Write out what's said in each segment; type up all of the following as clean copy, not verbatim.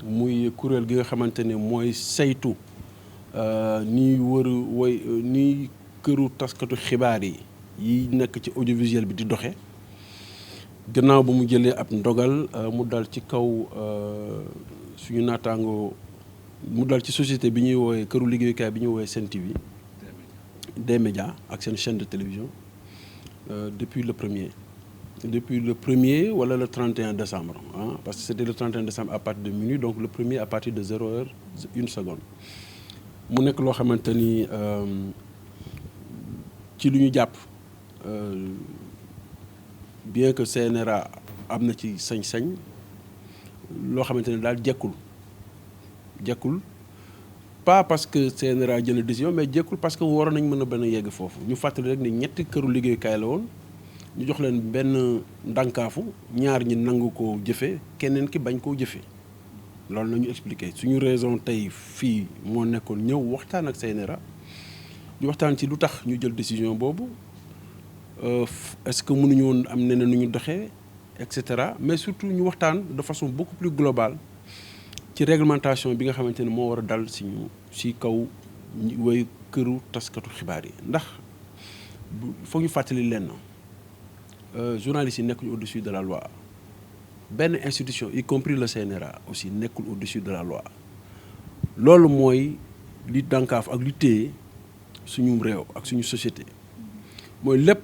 muy kuréel gi nga xamante ne mooy saytu ni wër ni këru taskatu xibaar yi nekk ci audiovisuel bi di doxe gannaaw ba mu jëlee ab ndogal mu dal ci kaw suñu naataango mu dal ci société bi ñuy woowee këru liggéeyukaay bi ñuy woowee Sen TV des médias ak seen chaîne de télévision depuis le premier wala le 31 décembre parce que c'était le 31 décembre à partir de minuit, donc le premier à partir de 0h 1 seconde mu nekk loo xamante ni ci lu ñu jàpp bien que CNRA am na ci sañ-sañ loo xamante ne daal jekkul pas parce que CNRA jël décision mais jekkul parce que waroon nañ mën a benn yegg foofu ñu fàttali rek ne ñetti këru liggéeyukaay la woon ñu jox leen benn ndànkaafu ñaar ñi nangu ko jëfe keneen ki bañ koo jëfe loolu la ñu expliqué suñu raison tey fii moo nekkoon ñëw waxtaan ak CNRA ñu waxtaan ci lu tax ñu jël décision boobu est-ce que mënuñu woon am neneen nu ñu doxee et cetera mais surtout ñu waxtaan de façon beaucoup plus globale ci réglementation bi nga xamante ne moo war a dal si kaw way këru taskatu xibaar yi ndax foog ñu fàttali leen journalistes yi nekkuñu au-dessus de la loi benn institution y compris le CNRA aussi nekkul au-dessus de la loi loolu mooy li dànkaaf ak li téye suñu réew ak suñu société mooy lépp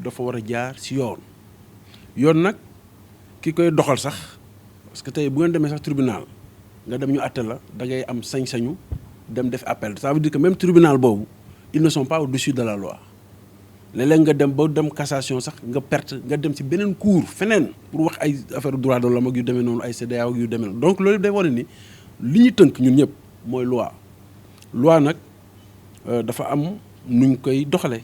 dafa war a jaar ci yoon nag ki koy doxal sax parce que tey bu ngeen demee sax tribunal nga dem ñu àtte la da ngay am sañ-sañu dem def appel ça veut dire que même tribunal boobu ils ne sont pas au-dessus de la loi léeg-léeg nga dem ba dem cassation sax nga perte nga dem ci beneen cour feneen pour wax ay affaire droit de l'homme ak yu demee noonu ay CEDEAO ak yu demee noonu donc loolu day wane ni li ñu tënk ñun ñëpp mooy loi nag dafa am nuñ koy doxalee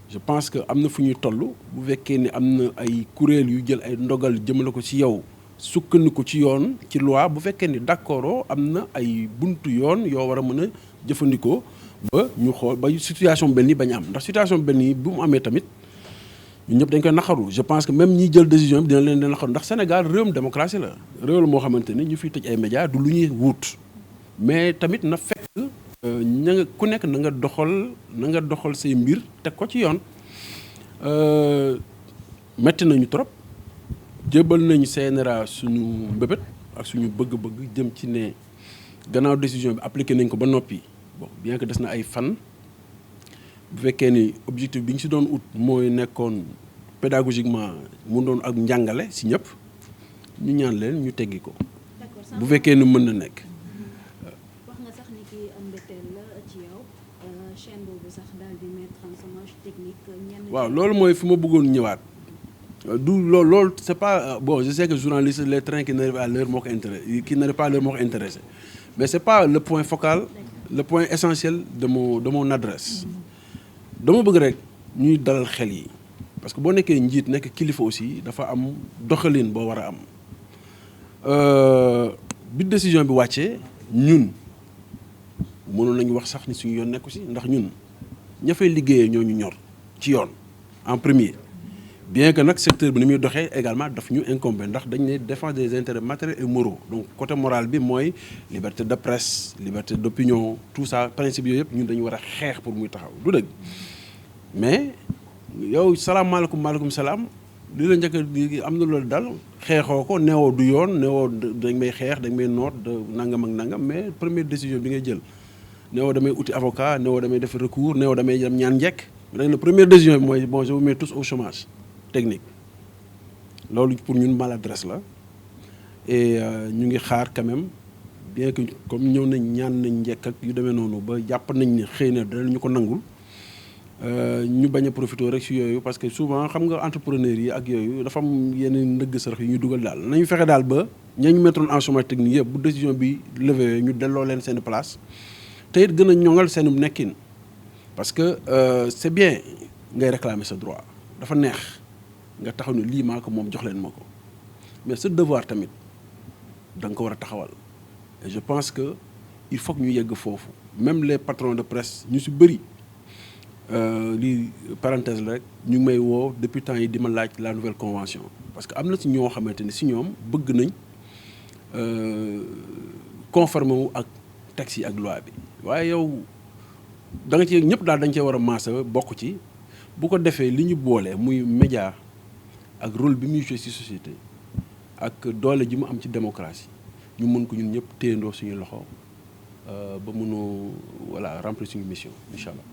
je pense que am na fu ñuy toll bu fekkee ni am na ay kuréel yu jël ay ndogal jëmale ko ci yow sukkandiku ci yoon ci loi bu fekkee ni d'accord am na ay buntu yoon yoo war a mën a jëfandikoo ba ñu xool ba situation benn yi bañ am ndax situation benn yi bu mu amee tamit ñun ñëpp dañ koy naqaru je pense que même ñiy jël décision bi dina leen di naqaru ndax Sénégal réewum démocratie la réew la moo xamante ni ñu fiy tëj ay médias du lu ñuy wut mais tamit na fekk ku nekk na nga doxal say mbir teg ko ci yoon metti nañu trop jébal nañu CNRA suñu mbébét ak suñu bëgg-bëgg jëm ci ne gannaaw décision bi appliqué nañ ko ba noppi bon bien que des na ay fan bu fekkee ni objectif bi ñu ci doon ut mooy nekkoon pédagogiquement mu doon ak njàngale ci ñëpp ñu ñaan leen ñu teggi ko bu fekkee ni mën na nekk. wax nga sax ni ki mbetteel la ci yow chaîne boobu sax daal di mettre en chômage technique. waaw loolu mooy fi ma bëggoon ñëwaat du loolu c'est pas bon je sais que journaliste les trains qui n'arrivent à l'heure moo ko intéressé qui n'arrivent pas à l'heure moo ko intéressé mais c'est pas le point focal. le point essentiel de mon adresse dama bëgg rek ñuy dalal xel yi parce que boo nekkee njiit nekk kilifa aussi dafa am doxalin boo war a am bi décision bi wàccee ñun mënoon nañu wax sax ni suñu yoon nekku si ndax ñun ña fay liggéeyee ñoo ñu ñor ci yoon en premier bien que nag secteur bi ni muy doxee également daf ñu incombé ndax dañ ne défense des intérêts matériels et moraux donc côté moral bi mooy liberté de presse liberté d'opinion tout ça principe yooyu yëpp ñun dañu war a xeex pour muy taxaw du dëgg mais yow salaamaaleykum maaleykum salaam li la njëkk di am na loolu dal xeexoo ko neewoo du yoon neewoo dañ may xeex dañ may noot de nangam ak nangam mais première décision bi ngay jël neewoo damay uti avocat neewoo damay def recours neewoo damay dem ñaan njekk dañ la première décision bi mooy bon je vous mets tous au chômage technique loolu pour ñun maladresse la et ñu ngi xaar quand même bien que comme ñëw nañ ñaan nañ njekk ak yu demee noonu ba jàpp nañ ni xëy na danañ ñu ko nangul ñu bañ a profité rek si yooyu parce que souvent xam nga entrepreneurs yi ak yooyu dafa am yenn ndëgg sarax yu ñu dugal daal nañu fexe daal ba ñañ mettroon en chômage technique yëpp bu décision bi levé ñu delloo leen seen place te it gën a ñoŋal seen nekkin parce que c'est bien ngay réclamer sa droit dafa neex nga taxaw ne lii maa ko moom jox leen ma ko mais ce devoir tamit da nga ko war a taxawal et je pense que il faut que ñu yegg foofu même les patrons de presse ñu si bëri lii parenthèse la rek ñu ngi may woo depuis temps yi di ma laaj la nouvelle convention parce que am na si ñoo xamante ni si ñoom bëgg nañ conformer wu ak texte yi ak loi bi waaye yow da nga ci ñëpp daal dañ cee war a maasa bokk ci bu ko defee li ñu boole muy média ak rôle bi muy joué ci société ak doole ji mu am ci démocratie ñu mën ko ñun ñëpp téyandoo suñu loxo ba mënu voilà remplir suñu mission incha allah.